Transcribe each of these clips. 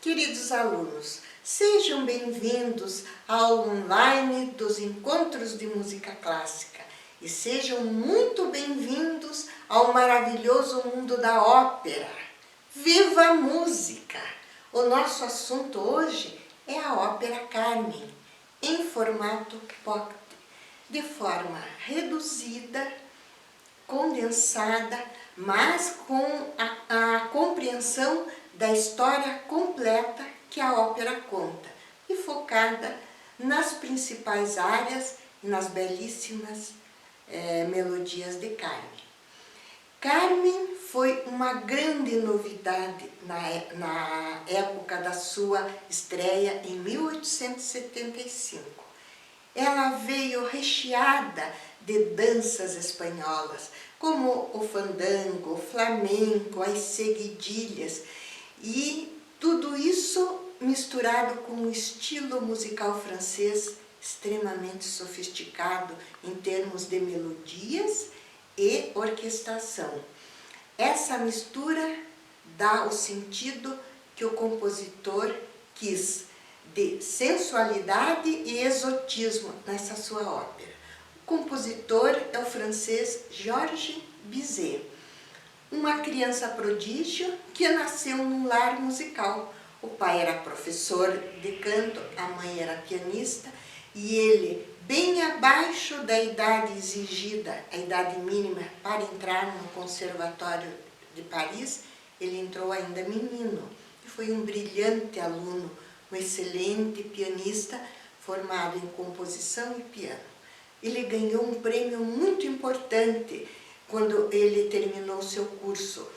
Queridos alunos, sejam bem-vindos ao online dos Encontros de Música Clássica e sejam muito bem-vindos ao maravilhoso mundo da ópera. Viva a música! O nosso assunto hoje é a ópera Carmen, em formato pocket, de forma reduzida, condensada, mas com a compreensão da história completa que a ópera conta e focada nas principais áreas e nas belíssimas melodias de Carmen. Carmen foi uma grande novidade na época da sua estreia em 1875. Ela veio recheada de danças espanholas, como o fandango, o flamenco, as seguidilhas, e tudo isso misturado com um estilo musical francês extremamente sofisticado em termos de melodias e orquestração. Essa mistura dá o sentido que o compositor quis de sensualidade e exotismo nessa sua ópera. O compositor é o francês Georges Bizet, uma criança prodígio que nasceu num lar musical. O pai era professor de canto, a mãe era pianista, e ele, bem abaixo da idade exigida, a idade mínima para entrar no Conservatório de Paris, ele entrou ainda menino e foi um brilhante aluno, um excelente pianista formado em composição e piano. Ele ganhou um prêmio muito importante quando ele terminou seu curso,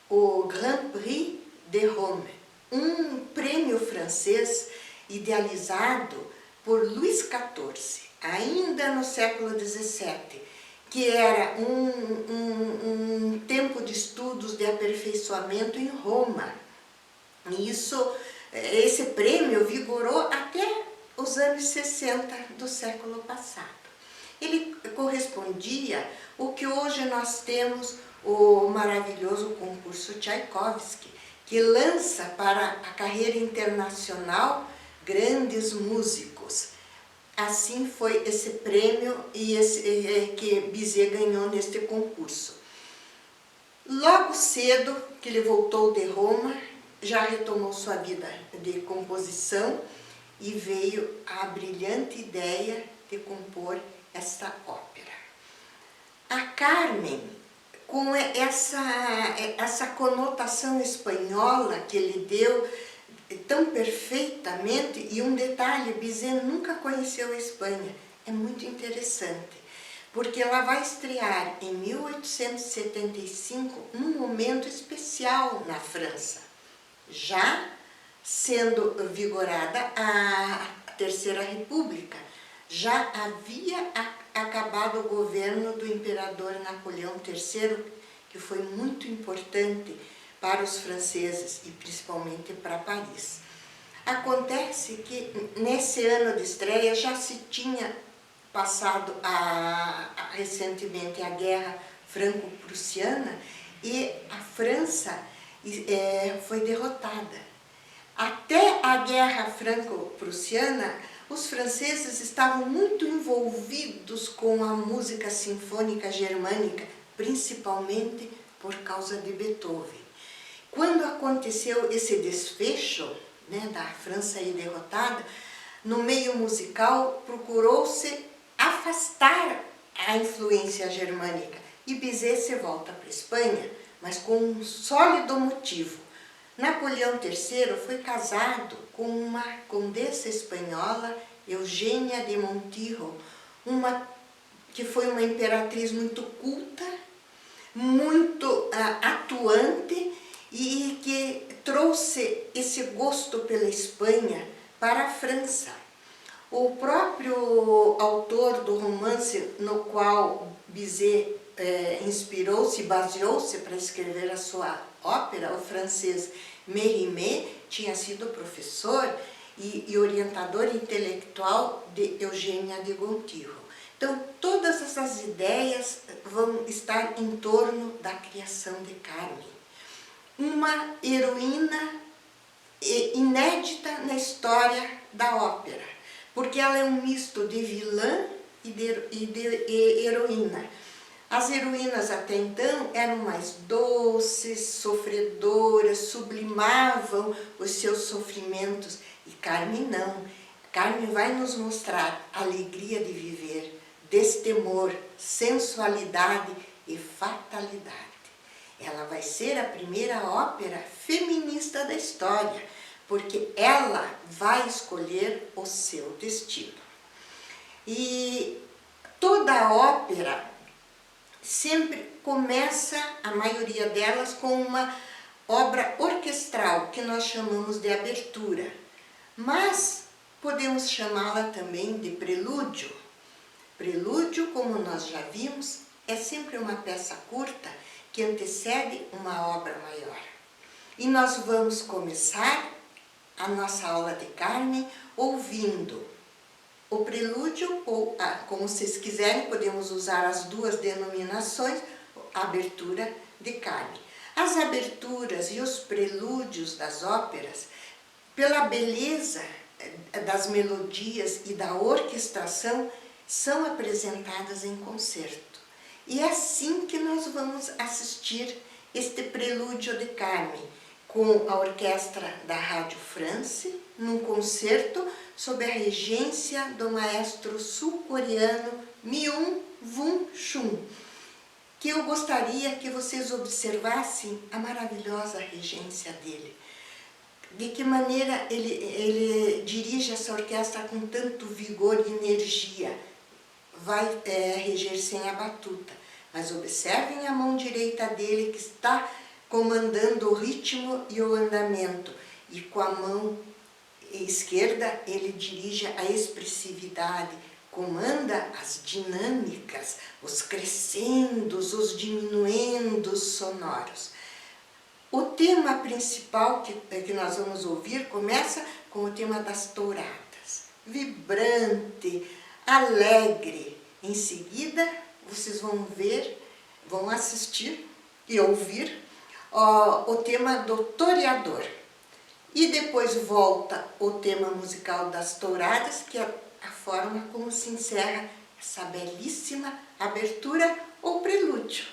o Grand Prix de Rome, um prêmio francês idealizado por Luís XIV, ainda no século XVII, que era um tempo de estudos de aperfeiçoamento em Roma. E esse prêmio vigorou até os anos 60 do século passado. Ele correspondia ao que hoje nós temos o maravilhoso concurso Tchaikovsky, que lança para a carreira internacional grandes músicos. Assim foi esse prêmio que Bizet ganhou neste concurso. Logo cedo que ele voltou de Roma, já retomou sua vida de composição e veio a brilhante ideia de compor esta ópera. A Carmen, com essa conotação espanhola que ele deu tão perfeitamente, e um detalhe, Bizet nunca conheceu a Espanha, é muito interessante, porque ela vai estrear em 1875 num momento especial na França, já sendo vigorada a Terceira República. Já havia acabado o governo do imperador Napoleão III, que foi muito importante para os franceses e principalmente para Paris. Acontece que nesse ano de estreia já se tinha passado recentemente a Guerra Franco-Prussiana e a França foi derrotada. Até a Guerra Franco-Prussiana, os franceses estavam muito envolvidos com a música sinfônica germânica, principalmente por causa de Beethoven. Quando aconteceu esse desfecho, da França aí derrotada, no meio musical procurou-se afastar a influência germânica e Bizet se volta para a Espanha, mas com um sólido motivo. Napoleão III foi casado com uma condessa espanhola, Eugênia de Montijo, que foi uma imperatriz muito culta, muito atuante e que trouxe esse gosto pela Espanha para a França. O próprio autor do romance no qual Bizet inspirou-se, baseou-se para escrever a sua ópera, o francês Mérimée, tinha sido professor e orientador intelectual de Eugênia de Montijo. Então, todas essas ideias vão estar em torno da criação de Carmen. Uma heroína inédita na história da ópera, porque ela é um misto de vilã e de heroína. As heroínas até então eram mais doces, sofredoras, sublimavam os seus sofrimentos, e Carmen não. Carmen vai nos mostrar a alegria de viver, destemor, sensualidade e fatalidade. Ela vai ser a primeira ópera feminista da história, porque ela vai escolher o seu destino. E toda a ópera sempre começa, a maioria delas, com uma obra orquestral, que nós chamamos de abertura. Mas podemos chamá-la também de prelúdio. Prelúdio, como nós já vimos, é sempre uma peça curta que antecede uma obra maior. E nós vamos começar a nossa aula de Carmen ouvindo o prelúdio, ou como vocês quiserem, podemos usar as duas denominações, a abertura de Carmen. As aberturas e os prelúdios das óperas, pela beleza das melodias e da orquestração, são apresentadas em concerto. E é assim que nós vamos assistir este prelúdio de Carmen, com a orquestra da Rádio France, num concerto sob a regência do maestro sul-coreano Myung-Whun Chung, que eu gostaria que vocês observassem a maravilhosa regência dele. De que maneira ele dirige essa orquestra com tanto vigor e energia. Vai reger sem a batuta, mas observem a mão direita dele, que está comandando o ritmo e o andamento, e com a mão esquerda ele dirige a expressividade, comanda as dinâmicas, os crescendos, os diminuendos sonoros. O tema principal que nós vamos ouvir começa com o tema das touradas, vibrante, alegre. Em seguida, vocês vão ver, vão assistir e ouvir o tema do toreador. E depois volta o tema musical das touradas, que é a forma como se encerra essa belíssima abertura ou prelúdio.